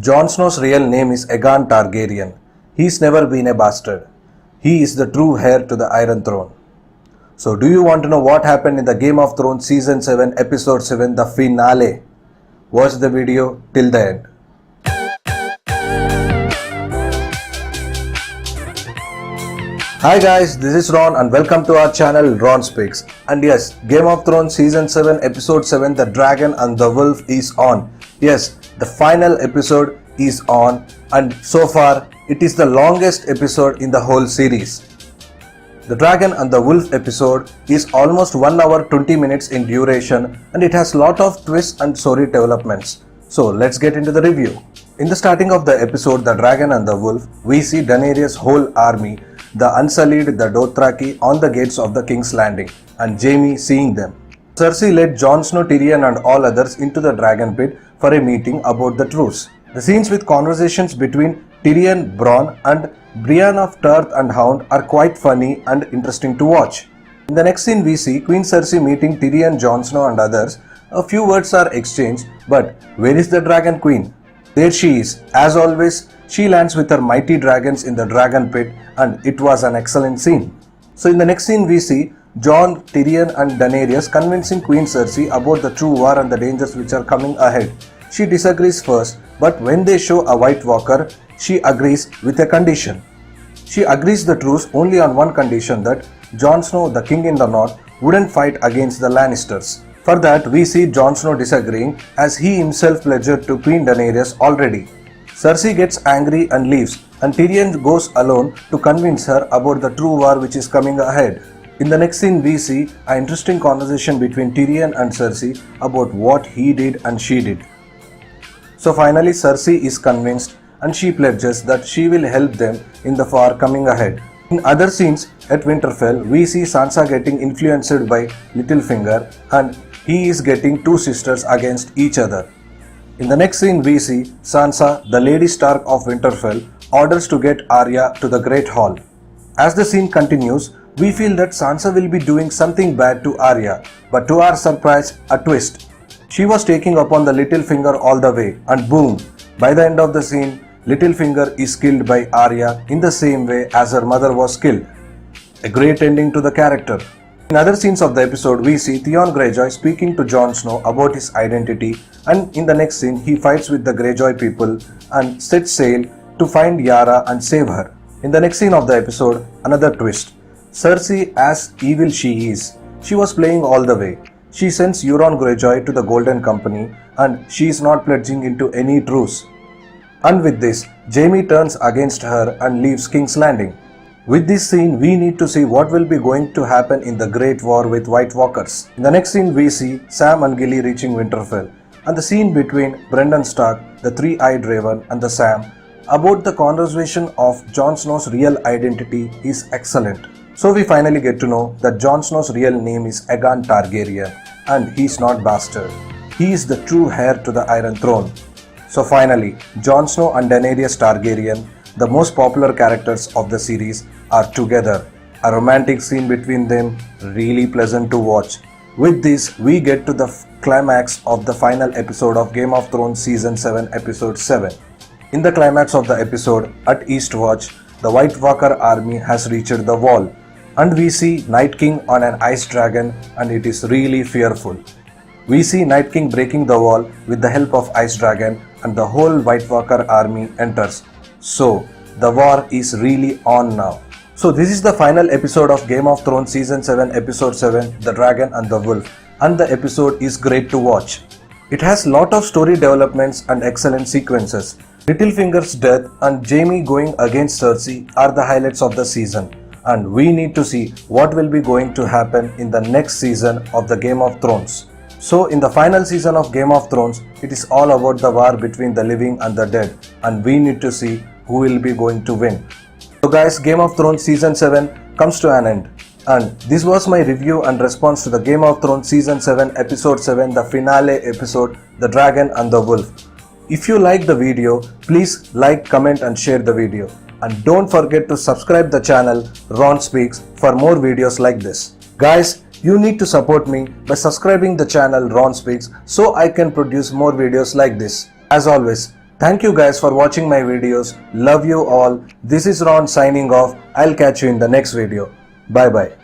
Jon Snow's real name is Aegon Targaryen. He's never been a bastard. He is the true heir to the Iron Throne. So do you want to know what happened in the Game of Thrones Season 7 Episode 7, the finale? Watch the video till the end. Hi guys, this is Ron and welcome to our channel Ron Speaks. And yes, Game of Thrones Season 7 Episode 7, The Dragon and the Wolf is on. Yes, the final episode is on and so far it is the longest episode in the whole series. The Dragon and the Wolf episode is almost 1 hour 20 minutes in duration and it has lot of twists and story developments. So let's get into the review. In the starting of the episode The Dragon and the Wolf, we see Daenerys' whole army, the Unsullied, the Dothraki on the gates of the King's Landing and Jaime seeing them. Cersei led Jon Snow, Tyrion and all others into the Dragon Pit for a meeting about the truce. The scenes with conversations between Tyrion, Bronn and Brienne of Tarth and Hound are quite funny and interesting to watch. In the next scene we see Queen Cersei meeting Tyrion, Jon Snow and others. A few words are exchanged, but where is the Dragon Queen? There she is. As always, she lands with her mighty dragons in the Dragon Pit and it was an excellent scene. So in the next scene we see Jon, Tyrion and Daenerys convincing Queen Cersei about the true war and the dangers which are coming ahead. She disagrees first, but when they show a White Walker, she agrees with a condition. She agrees the truce only on one condition, that Jon Snow, the king in the north, wouldn't fight against the Lannisters. For that, we see Jon Snow disagreeing as he himself pledged to Queen Daenerys already. Cersei gets angry and leaves, and Tyrion goes alone to convince her about the true war which is coming ahead. In the next scene, we see an interesting conversation between Tyrion and Cersei about what he did and she did. So finally, Cersei is convinced and she pledges that she will help them in the war coming ahead. In other scenes at Winterfell, we see Sansa getting influenced by Littlefinger and he is getting two sisters against each other. In the next scene, we see Sansa, the Lady Stark of Winterfell, orders to get Arya to the Great Hall. As the scene continues, we feel that Sansa will be doing something bad to Arya, but to our surprise, a twist. She was taking upon the Littlefinger all the way, and boom, by the end of the scene, Littlefinger is killed by Arya in the same way as her mother was killed. A great ending to the character. In other scenes of the episode, we see Theon Greyjoy speaking to Jon Snow about his identity, and in the next scene, he fights with the Greyjoy people and sets sail to find Yara and save her. In the next scene of the episode, another twist. Cersei, as evil she is, she was playing all the way. She sends Euron Greyjoy to the Golden Company and she is not pledging into any truce. And with this, Jaime turns against her and leaves King's Landing. With this scene, we need to see what will be going to happen in the Great War with White Walkers. In the next scene, we see Sam and Gilly reaching Winterfell and the scene between Brendan Stark, the Three-Eyed Raven and the Sam about the conversation of Jon Snow's real identity is excellent. So we finally get to know that Jon Snow's real name is Aegon Targaryen and he's not bastard. He is the true heir to the Iron Throne. So finally, Jon Snow and Daenerys Targaryen, the most popular characters of the series, are together. A romantic scene between them, really pleasant to watch. With this, we get to the climax of the final episode of Game of Thrones Season 7 Episode 7. In the climax of the episode, at Eastwatch, the White Walker army has reached the wall. And we see Night King on an ice dragon and it is really fearful. We see Night King breaking the wall with the help of Ice Dragon and the whole White Walker army enters. So, the war is really on now. So this is the final episode of Game of Thrones Season 7 Episode 7, The Dragon and the Wolf, and the episode is great to watch. It has lot of story developments and excellent sequences. Littlefinger's death and Jaime going against Cersei are the highlights of the season. And we need to see what will be going to happen in the next season of the Game of Thrones. So in the final season of Game of Thrones, it is all about the war between the living and the dead and we need to see who will be going to win. So guys, Game of Thrones Season 7 comes to an end. And this was my review and response to the Game of Thrones Season 7 Episode 7, the finale episode, The Dragon and the Wolf. If you like the video, please like, comment and share the video. And don't forget to subscribe the channel Ron Speaks for more videos like this. Guys, you need to support me by subscribing the channel Ron Speaks so I can produce more videos like this. As always, Thank you guys for watching my videos. Love you all. This is Ron signing off. I'll catch you in the next video. Bye bye.